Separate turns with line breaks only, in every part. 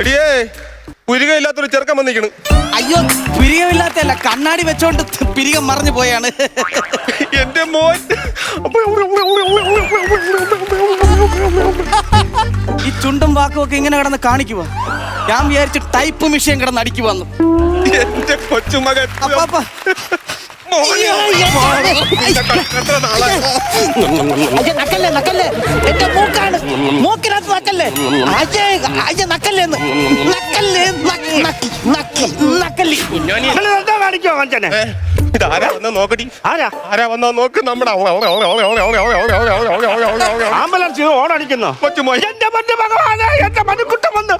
എടിയേ പുരികയില്ലാത്തൊരു ചെറുക്കൻ വന്നിരിക്കണ്.
അയ്യോ പിരികമില്ലാത്തല്ല, കണ്ണാടി വെച്ചോണ്ട് പിരികം മറിഞ്ഞു പോയാണ്.
എന്റെ മോൻ
ഈ ചുണ്ടും വാക്കും ഒക്കെ ഇങ്ങനെ കിടന്ന് കാണിക്കുക. ഞാൻ വിചാരിച്ചു ടൈപ്പ് മെഷീൻ കിടന്ന് അടിക്കുവന്നു.
എന്റെ കൊച്ചുമകൻ
നക്കല്ലേ നക്കല്ലേ, എന്റെ മൂക്കാണ്, മൂക്കിനകത്ത് നക്കല്ലേ, നക്കല്ലേന്ന് നക്കല്ലി.
കാണിക്കോ മനുഷ്യനെ?
ഇതാരാ വന്നാ നോക്കടി, ആരാ വന്നാ നോക്ക്. നമ്മുടെ
ആംബുലൻസ് ഓടടിക്കുന്നു.
കൊച്ചുമോൻ
എന്റെ മറ്റു ഭഗവാനെ, എന്റെ മനുക്കുട്ടം വന്ന്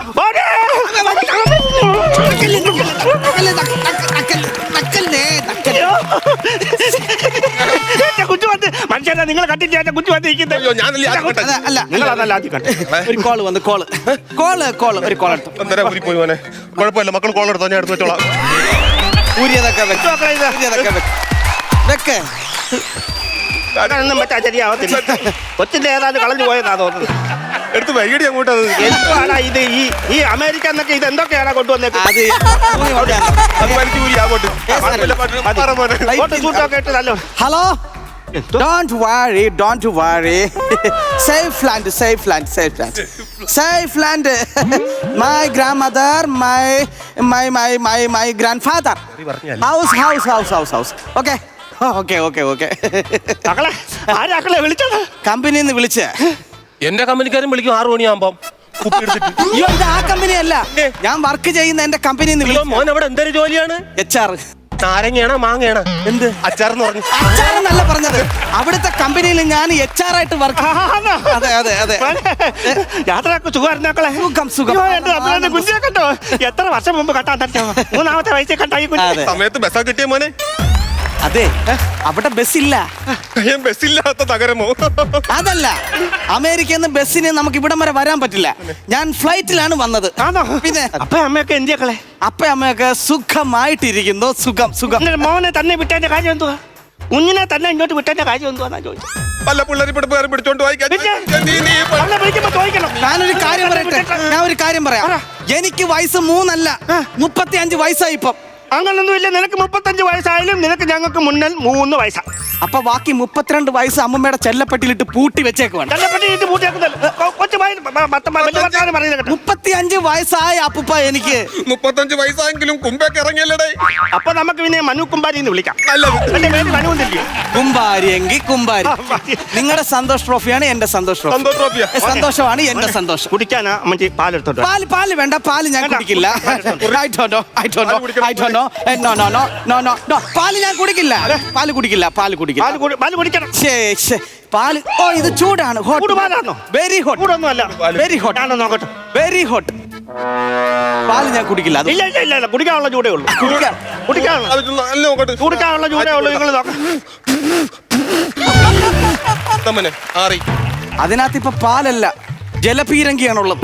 കുഞ്ഞു വന്ന് മനുഷ്യനെ നിങ്ങൾ കണ്ടിട്ട് എന്റെ കുഞ്ഞു വന്ന്
അയ്യോ, ഞാനല്ലേ ആദ്യം കണ്ടത്.
അല്ല
നിങ്ങളതല്ല ആദ്യം കണ്ടത്.
ഒരു കോള് വന്ന് ഒരു കോൾ എടുത്തു.
എന്തരാ ഊരി പോയി മോനെ? കുഴപ്പമില്ല, മക്കൾ കോൾ എടുത്തോ, ഞാൻ എടുത്ത് വെച്ചോളാം.
ഊരിയതൊക്കെ വെക്ക്.
അതൊന്നും പറ്റാ ശരിയാവത്തില്ല. കൊച്ചിന്റെ ഏതാണ്ട് കളഞ്ഞു പോയതാ തോന്നുന്നു.
എടുത്ത് വൈകടി അങ്ങോട്ടത്.
എന്താണ് ഇത്? ഈ അമേരിക്ക എന്നൊക്കെ ഇത് എന്തൊക്കെയാണ് കൊണ്ടുവന്നേക്കുന്നത്?
അത് വലിച്ചു ഊരി അങ്ങോട്ട്.
സൂട്ടൊക്കെ ഇട്ട് നല്ല.
Hello, don't worry. Safe land. My grandmother, my grandfather. House. Okay.
മക്കളെ, ആരാക്കളെ വിളിച്ചത്?
കമ്പനിന്ന് വിളിച്ചേ.
എന്റെ കമ്പനിക്കാരും വിളിക്കും 6 മണിയാകുമ്പം.
അയ്യോ, ഇത് ആ കമ്പനി അല്ല, ഞാൻ വർക്ക് ചെയ്യുന്ന എന്റെ കമ്പനിന്ന് വിളിച്ചു.
മോൻ അവിടെ എന്തൊരു ജോലിയാണ്?
HR.
നാരങ്ങയാണോ മാങ്ങയാണോ?
എന്ത്
അച്ചാർന്ന് പറഞ്ഞു?
അച്ചാറെന്നല്ല പറഞ്ഞത്, അവിടുത്തെ കമ്പനിയിൽ ഞാൻ HR ആയിട്ട് വർക്ക്. അതെ.
യാത്രയൊക്കെ സുഖമായിരുന്നേക്കളെ?
സുഖം.
കുഞ്ഞിനെ കണ്ടോ? എത്ര വർഷം മുമ്പ് കണ്ടാ തട്ടോ? 3ാമത്തെ വയസ്സിൽ കണ്ടാ ഈ കുഞ്ഞിനെ.
സമയത്ത് ബസ്സാ കിട്ടിയ മോനെ?
അതെ, അവിടെ ബസ്സില്ല.
ബസ്സില്ലാത്ത നഗരമോ?
അതല്ല, അമേരിക്കയിൽ നിന്ന് ബസ്സിന് നമുക്ക് ഇവിടം വരെ വരാൻ പറ്റില്ല. ഞാൻ ഫ്ലൈറ്റിലാണ് വന്നത്. പിന്നെ
അപ്പ അമ്മയൊക്കെ എന്തിയാക്കളെ?
അപ്പ അമ്മയൊക്കെ സുഖമായിട്ടിരിക്കുന്നു. സുഖം.
മോനെ തന്നെ വിട്ടതിന്റെ കാര്യം എന്തുവാ? കുഞ്ഞിനെ തന്നെ ഇങ്ങോട്ട് വിട്ടതിന്റെ കാര്യം എന്തുവാന്നാ ചോദിച്ചു.
പല പിള്ളേരി പിടിപ്പുകാരും പിടിച്ചോണ്ട്
ഞാനൊരു കാര്യം പറയാം. എനിക്ക് വയസ്സ് 3 അല്ല, 35 വയസ്സായി ഇപ്പം.
അങ്ങനൊന്നുമില്ല. നിനക്ക് 35 വയസ്സായാലും നിനക്ക് ഞങ്ങൾക്ക് മുന്നിൽ 3 വയസ്സാ.
അപ്പൊ ബാക്കി 32 വയസ്സ് അമ്മമ്മയുടെ ചെല്ലപ്പെട്ടിലിട്ട് പൂട്ടി വെച്ചേക്കുവാണ്. 35 വയസ്സായ അപ്പൂപ്പ എനിക്ക്.
35 വയസ്സായെങ്കിലും കുമ്പൊക്കെ ഇറങ്ങിയല്ലേ?
അപ്പൊ നമുക്ക് പിന്നെ മനു കുമ്പാരിന്ന് വിളിക്കാം.
കുമ്പാരി എങ്കിൽ കുമ്പാരി. നിങ്ങളുടെ സന്തോഷ് ട്രോഫിയാണ് എന്റെ സന്തോഷ് ട്രോഫി. സന്തോഷമാണ് എന്റെ സന്തോഷം.
കുടിക്കാനാ അമ്മച്ചി പാലെടുത്തോട്ടോ?
പാല് വേണ്ട, പാല് ഞാൻ കുടിക്കില്ല. പാല് ഞാൻ കുടിക്കില്ല. പാല് കുടിക്കണം. ഓ, ഇത് ചൂടാണ്. Very hot. Very hot. പാല് ഞാൻ കുടിക്കില്ല.
ഇല്ല, കുടിക്കാനുള്ള ചൂടേ ഉള്ളൂ. കുടിക്കാനുള്ള ചൂടേ ഉള്ളൂ. നിങ്ങൾ
നോക്കാം.
അതിനകത്ത് ഇപ്പൊ പാലല്ല, ജലപീരങ്കിയാണുള്ളത്.